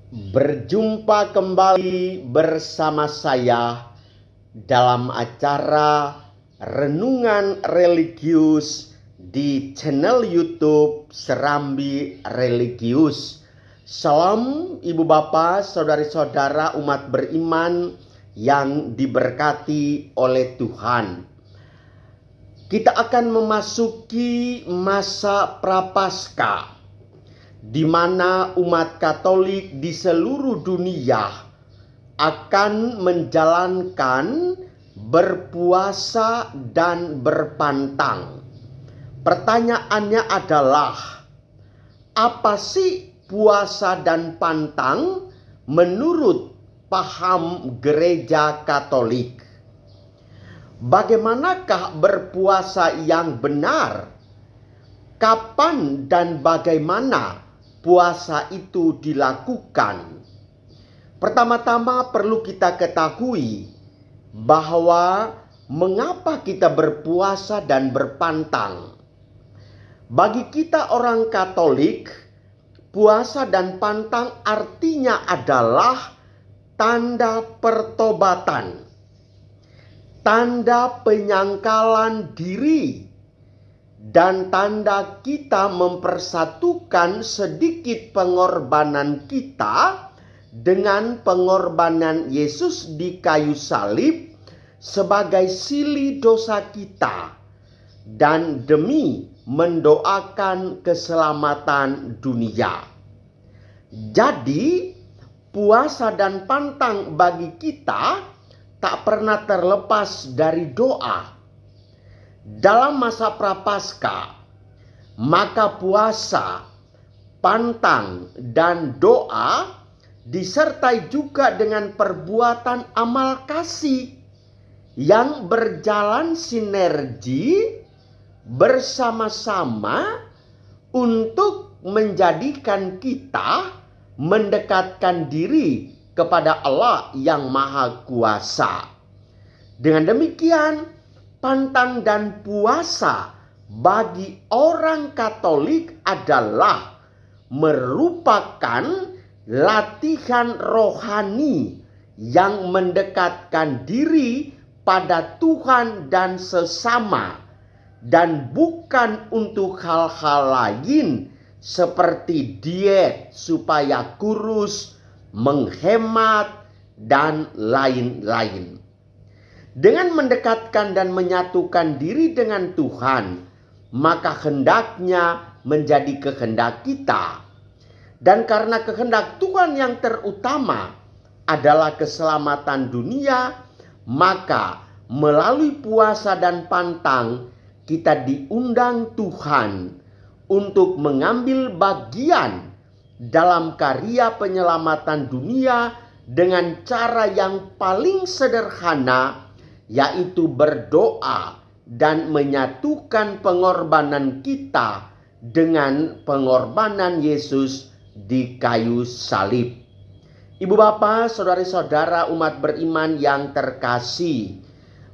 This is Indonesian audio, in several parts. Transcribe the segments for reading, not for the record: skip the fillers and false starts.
Berjumpa kembali bersama saya dalam acara Renungan Religius di channel YouTube Serambi Religius. Salam Ibu Bapak, Saudari-saudara umat beriman yang diberkati oleh Tuhan. Kita akan memasuki masa Prapaskah, di mana umat Katolik di seluruh dunia akan menjalankan berpuasa dan berpantang. Pertanyaannya adalah, apa sih puasa dan pantang menurut paham Gereja Katolik? Bagaimanakah berpuasa yang benar? Kapan dan bagaimana puasa itu dilakukan? Pertama-tama perlu kita ketahui bahwa mengapa kita berpuasa dan berpantang. Bagi kita orang Katolik, puasa dan pantang artinya adalah tanda pertobatan, tanda penyangkalan diri, dan tanda kita mempersatukan sedikit pengorbanan kita dengan pengorbanan Yesus di kayu salib sebagai silih dosa kita dan demi mendoakan keselamatan dunia. Jadi, puasa dan pantang bagi kita tak pernah terlepas dari doa. Dalam masa Prapaskah, maka puasa, pantang, dan doa disertai juga dengan perbuatan amal kasih yang berjalan sinergi bersama-sama untuk menjadikan kita mendekatkan diri kepada Allah yang Maha Kuasa. Dengan demikian, pantang dan puasa bagi orang Katolik adalah merupakan latihan rohani yang mendekatkan diri pada Tuhan dan sesama, dan bukan untuk hal-hal lain seperti diet supaya kurus, menghemat, dan lain-lain. Dengan mendekatkan dan menyatukan diri dengan Tuhan, maka hendaknya menjadi kehendak kita. Dan karena kehendak Tuhan yang terutama adalah keselamatan dunia, maka melalui puasa dan pantang kita diundang Tuhan untuk mengambil bagian dalam karya penyelamatan dunia dengan cara yang paling sederhana, yaitu berdoa dan menyatukan pengorbanan kita dengan pengorbanan Yesus di kayu salib. Ibu Bapak, Saudari-saudara umat beriman yang terkasih,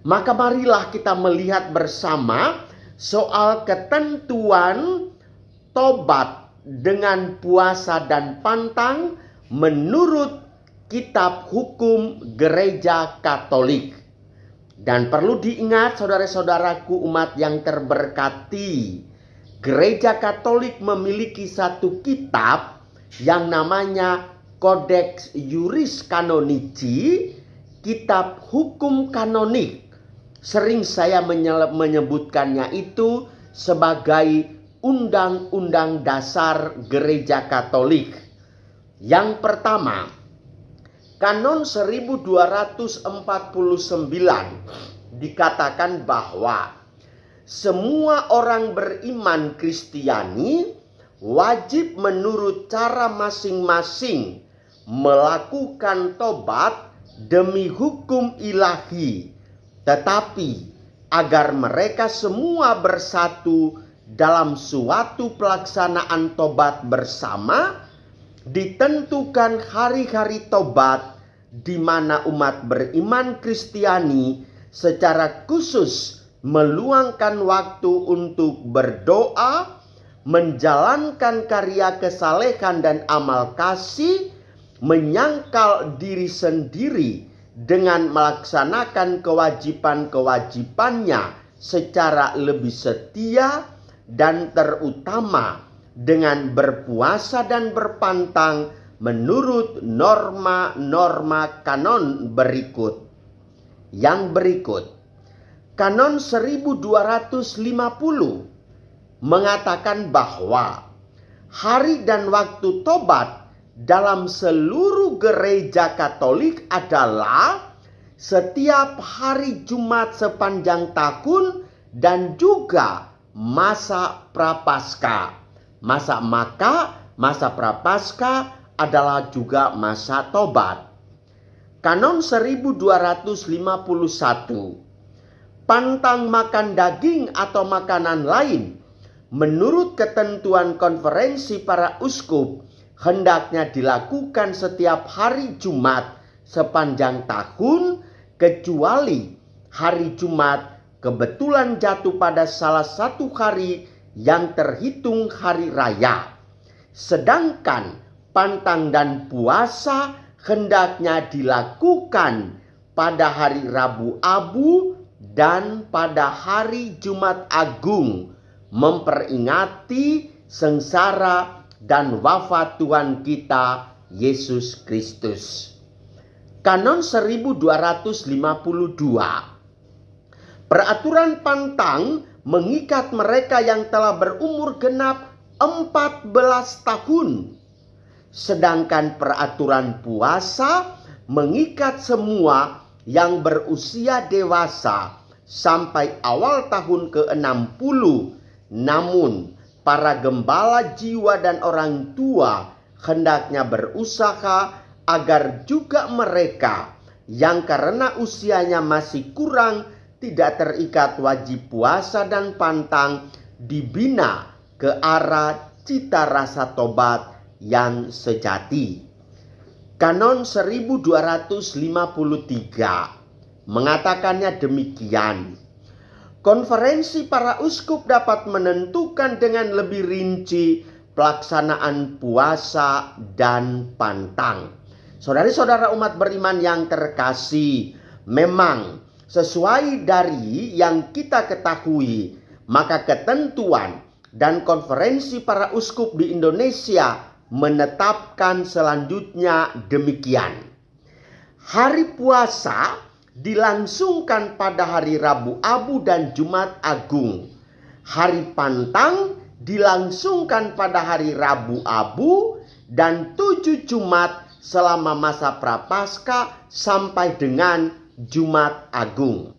maka marilah kita melihat bersama soal ketentuan tobat dengan puasa dan pantang menurut kitab hukum Gereja Katolik. Dan perlu diingat, saudara-saudaraku umat yang terberkati, Gereja Katolik memiliki satu kitab yang namanya Codex Iuris Canonici, kitab hukum kanonik. Sering saya menyebutkannya itu sebagai Undang-Undang Dasar Gereja Katolik. Yang pertama, Kanon 1249 dikatakan bahwa semua orang beriman Kristiani wajib menurut cara masing-masing melakukan tobat demi hukum ilahi, tetapi agar mereka semua bersatu dalam suatu pelaksanaan tobat bersama, ditentukan hari-hari tobat di mana umat beriman Kristiani secara khusus meluangkan waktu untuk berdoa, menjalankan karya kesalehan dan amal kasih, menyangkal diri sendiri dengan melaksanakan kewajiban-kewajibannya secara lebih setia dan terutama dengan berpuasa dan berpantang menurut norma-norma kanon berikut. Yang berikut, Kanon 1250 mengatakan bahwa hari dan waktu tobat dalam seluruh gereja Katolik adalah setiap hari Jumat sepanjang tahun dan juga masa Prapaskah. Masa Prapaskah adalah juga masa tobat. Kanon 1251. Pantang makan daging atau makanan lain menurut ketentuan konferensi para uskup hendaknya dilakukan setiap hari Jumat sepanjang tahun kecuali hari Jumat kebetulan jatuh pada salah satu hari yang terhitung hari raya. Sedangkan pantang dan puasa hendaknya dilakukan pada hari Rabu Abu dan pada hari Jumat Agung, memperingati sengsara dan wafat Tuhan kita Yesus Kristus. Kanon 1252. Peraturan pantang mengikat mereka yang telah berumur genap 14 tahun. Sedangkan peraturan puasa mengikat semua yang berusia dewasa sampai awal tahun ke-60. Namun para gembala jiwa dan orang tua hendaknya berusaha agar juga mereka yang karena usianya masih kurang tidak terikat wajib puasa dan pantang dibina ke arah cita rasa tobat yang sejati. Kanon 1253 mengatakannya demikian. Konferensi para uskup dapat menentukan dengan lebih rinci pelaksanaan puasa dan pantang. Saudari-saudara umat beriman yang terkasih, memang sesuai dari yang kita ketahui, maka ketentuan dan konferensi para uskup di Indonesia menetapkan selanjutnya demikian. Hari puasa dilangsungkan pada hari Rabu Abu dan Jumat Agung. Hari pantang dilangsungkan pada hari Rabu Abu dan 7 Jumat selama masa Prapaskah sampai dengan Jumat Agung.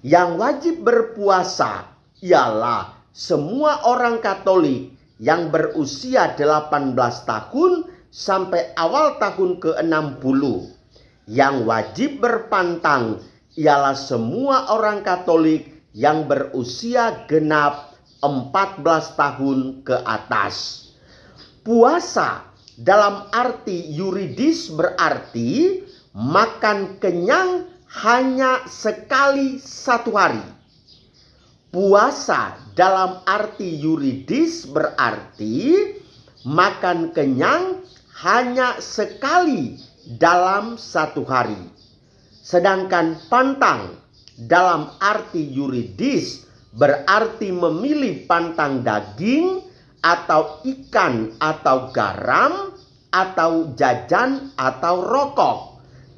Yang wajib berpuasa ialah semua orang Katolik yang berusia 18 tahun sampai awal tahun ke-60. Yang wajib berpantang ialah semua orang Katolik yang berusia genap 14 tahun ke atas. Puasa dalam arti yuridis berarti makan kenyang hanya sekali satu hari. Puasa dalam arti yuridis berarti makan kenyang hanya sekali dalam satu hari. Sedangkan pantang dalam arti yuridis berarti memilih pantang daging atau ikan atau garam atau jajan atau rokok.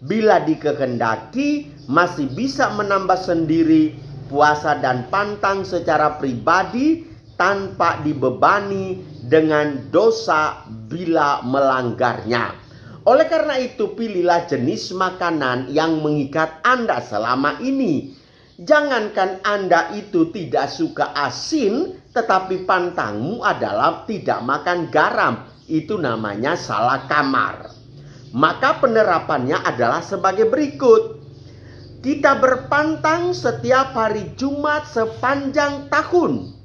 Bila dikehendaki masih bisa menambah sendiri puasa dan pantang secara pribadi tanpa dibebani dengan dosa bila melanggarnya. Oleh karena itu, pilihlah jenis makanan yang mengikat Anda selama ini. Jangankan Anda itu tidak suka asin, tetapi pantangmu adalah tidak makan garam. Itu namanya salah kamar. Maka penerapannya adalah sebagai berikut. Kita berpantang setiap hari Jumat sepanjang tahun.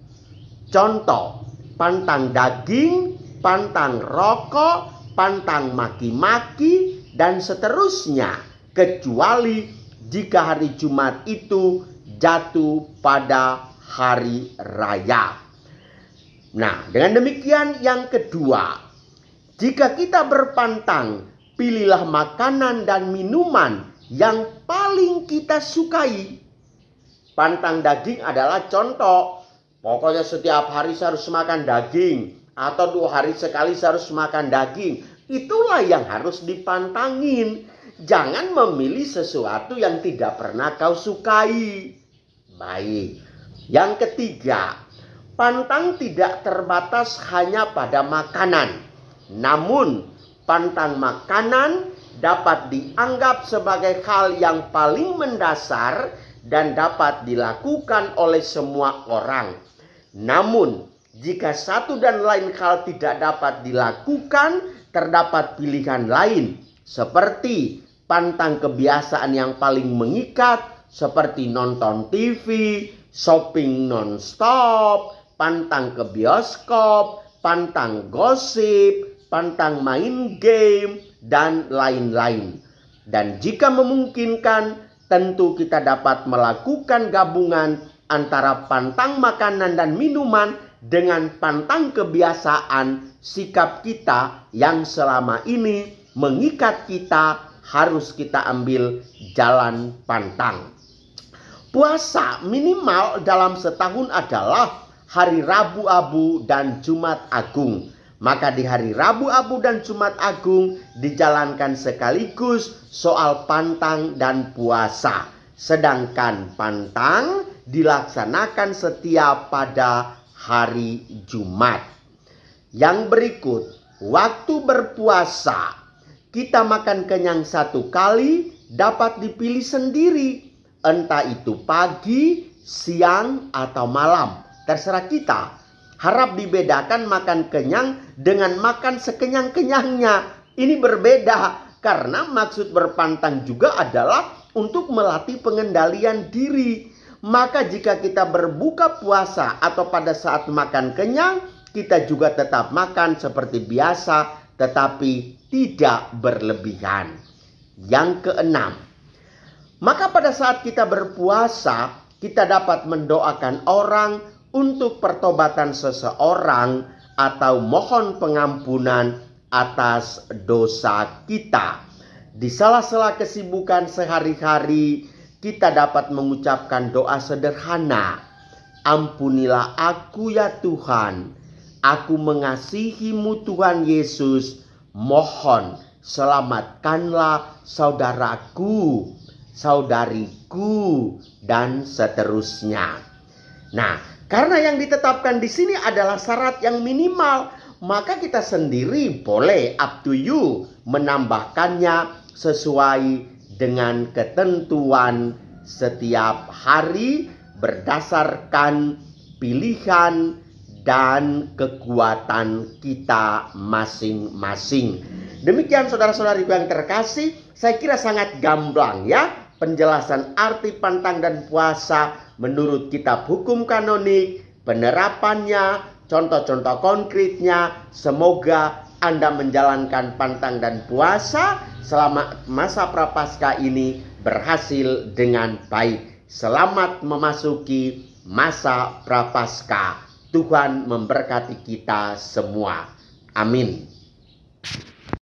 Contoh, pantang daging, pantang rokok, pantang maki-maki, dan seterusnya. Kecuali jika hari Jumat itu jatuh pada hari raya. Nah, dengan demikian yang kedua, jika kita berpantang pilihlah makanan dan minuman yang paling kita sukai. Pantang daging adalah contoh. Pokoknya setiap hari saya harus makan daging. Atau 2 hari sekali saya harus makan daging. Itulah yang harus dipantangin. Jangan memilih sesuatu yang tidak pernah kau sukai. Baik. Yang ketiga, pantang tidak terbatas hanya pada makanan. Namun, pantang makanan dapat dianggap sebagai hal yang paling mendasar dan dapat dilakukan oleh semua orang. Namun, jika satu dan lain hal tidak dapat dilakukan, terdapat pilihan lain. Seperti pantang kebiasaan yang paling mengikat, seperti nonton TV, shopping non-stop, pantang ke bioskop, pantang gosip, pantang main game, dan lain-lain. Dan jika memungkinkan, tentu kita dapat melakukan gabungan antara pantang makanan dan minuman dengan pantang kebiasaan sikap kita yang selama ini mengikat kita, harus kita ambil jalan pantang. Puasa minimal dalam setahun adalah hari Rabu Abu dan Jumat Agung. Maka di hari Rabu Abu dan Jumat Agung dijalankan sekaligus soal pantang dan puasa. Sedangkan pantang dilaksanakan setiap pada hari Jumat. Yang berikut, waktu berpuasa. Kita makan kenyang 1 kali dapat dipilih sendiri. Entah itu pagi, siang, atau malam. Terserah kita. Harap dibedakan makan kenyang dengan makan sekenyang-kenyangnya. Ini berbeda karena maksud berpantang juga adalah untuk melatih pengendalian diri. Maka jika kita berbuka puasa atau pada saat makan kenyang, kita juga tetap makan seperti biasa tetapi tidak berlebihan. Yang keenam, maka pada saat kita berpuasa, kita dapat mendoakan orang untuk pertobatan seseorang atau mohon pengampunan atas dosa kita. Di sela-sela kesibukan sehari-hari, kita dapat mengucapkan doa sederhana. Ampunilah aku ya Tuhan, aku mengasihimu Tuhan Yesus, mohon selamatkanlah saudaraku, saudariku, dan seterusnya. Nah, karena yang ditetapkan di sini adalah syarat yang minimal, maka kita sendiri boleh up to you menambahkannya sesuai dengan ketentuan setiap hari berdasarkan pilihan dan kekuatan kita masing-masing. Demikian saudara-saudariku yang terkasih, saya kira sangat gamblang ya penjelasan arti pantang dan puasa menurut kitab hukum kanonik, penerapannya, contoh-contoh konkretnya. Semoga Anda menjalankan pantang dan puasa selama masa prapaskah ini berhasil dengan baik. Selamat memasuki masa prapaskah. Tuhan memberkati kita semua. Amin.